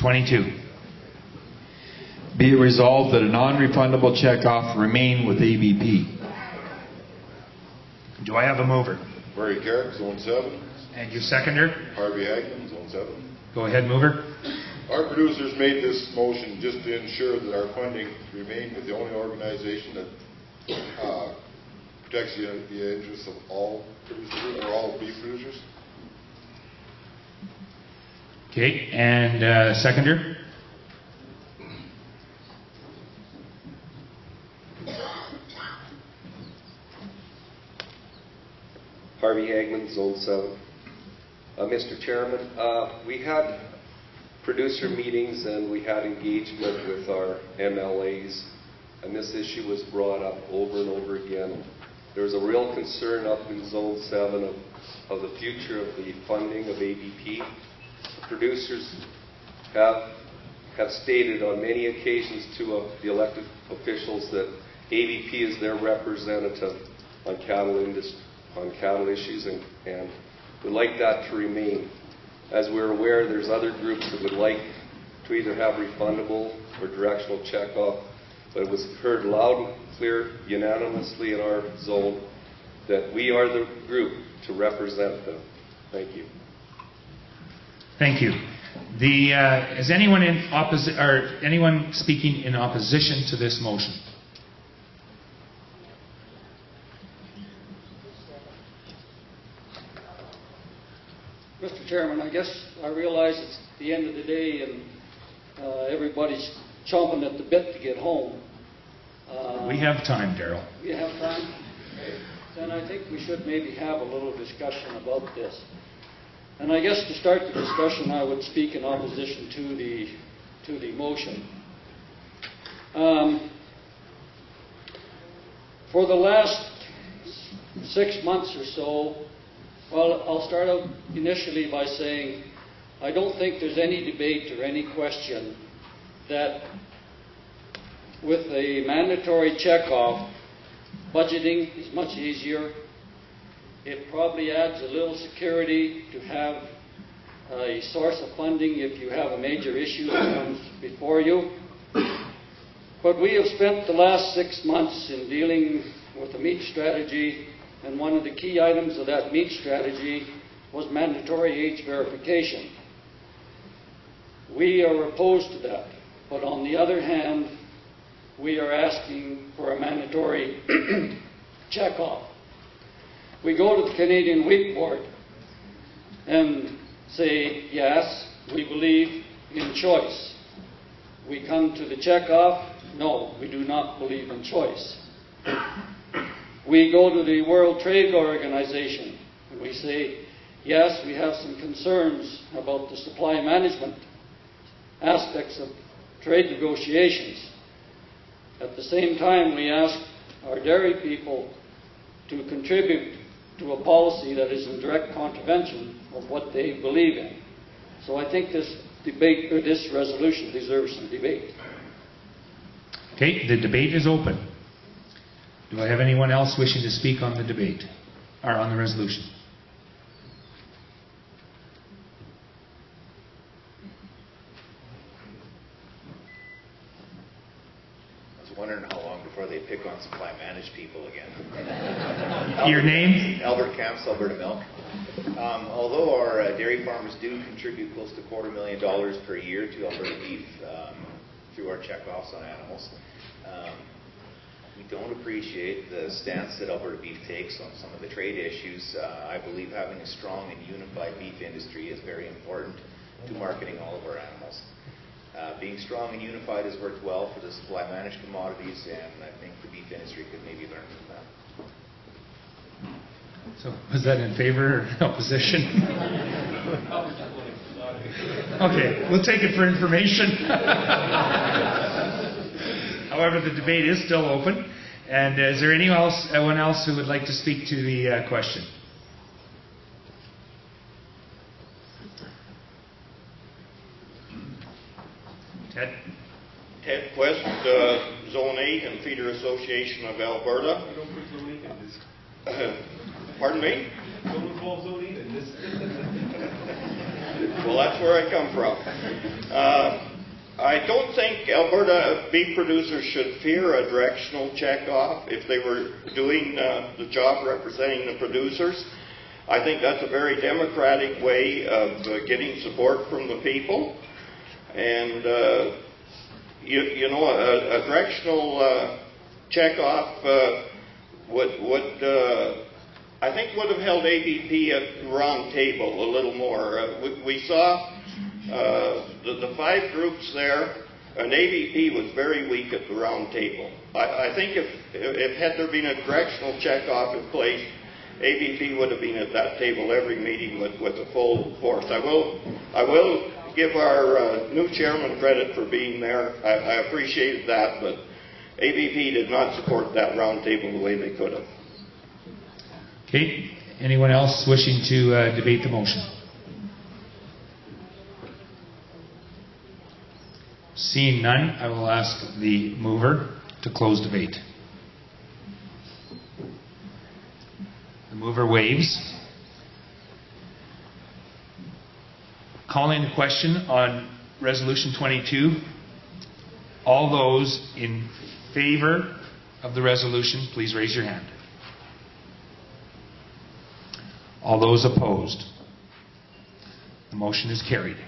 22. Be it resolved that a non-refundable check-off remain with ABP. Do I have a mover? Murray Carrick, Zone 7. And your seconder? Harvey Agnew, Zone 7. Go ahead, mover. Our producers made this motion just to ensure that our funding remained with the only organization that protects the interests of all producers, or all beef producers. Okay, and seconder? Harvey Agnew, Zone 7. Mr. Chairman, we had producer meetings and we had engagement with our MLAs, and this issue was brought up over and over again. There's a real concern up in Zone 7 of the future of the funding of ABP. The producers have stated on many occasions to the elected officials that ABP is their representative on cattle issues, and would like that to remain. As we're aware, there's other groups that would like to either have refundable or directional check-off, but it was heard loud and clear unanimously in our zone that we are the group to represent them. Thank you. Thank you. Is anyone anyone speaking in opposition to this motion? Mr. Chairman, I guess I realize it's the end of the day and everybody's chomping at the bit to get home. We have time, Darrell. We have time? Then I think we should maybe have a little discussion about this. And I guess to start the discussion, I would speak in opposition to the motion. For the last 6 months or so, well, I'll start out initially by saying I don't think there's any debate or any question that with a mandatory check-off, budgeting is much easier. It probably adds a little security to have a source of funding if you have a major issue that comes before you. But we have spent the last 6 months in dealing with the meat strategy, and one of the key items of that meat strategy was mandatory age verification. We are opposed to that, but on the other hand, we are asking for a mandatory check-off. We go to the Canadian Wheat Board and say, yes, we believe in choice. We come to the check-off, no, we do not believe in choice. We go to the World Trade Organization and we say, yes, we have some concerns about the supply management aspects of trade negotiations. At the same time, we ask our dairy people to contribute to a policy that is in direct contravention of what they believe in. So I think this debate, or this resolution, deserves some debate. Okay, the debate is open. Do I have anyone else wishing to speak on the debate, or on the resolution? I was wondering how long before they pick on supply managed people again. Your name? Albert Camps, Alberta Milk. Although our dairy farmers do contribute close to $250,000 per year to Alberta Beef through our checkoffs on animals, we don't appreciate the stance that Alberta Beef takes on some of the trade issues. I believe having a strong and unified beef industry is very important to marketing all of our animals. Being strong and unified has worked well for the supply managed commodities, and I think the beef industry could maybe learn from that. So, was that in favor or opposition? Okay, we'll take it for information. However, the debate is still open. And is there anyone else who would like to speak to the question? Ted? Ted Quest, Zone 8 and Feeder Association of Alberta. Pardon me? Don't involve Zone 8 in this. Well, that's where I come from. I don't think Alberta beef producers should fear a directional checkoff if they were doing the job representing the producers. I think that's a very democratic way of getting support from the people. And, a directional checkoff I think would have held ABP at the round table a little more. We saw the 5 groups there, and ABP was very weak at the round table. I think if had there been a directional checkoff in place, ABP would have been at that table every meeting with a full force. I will give our new chairman credit for being there. I appreciated that, but ABP did not support that round table the way they could have. Okay. Anyone else wishing to debate the motion? Seeing none, I will ask the mover to close debate. The mover waves. Calling the question on Resolution 22. All those in favor of the resolution, please raise your hand. All those opposed. The motion is carried.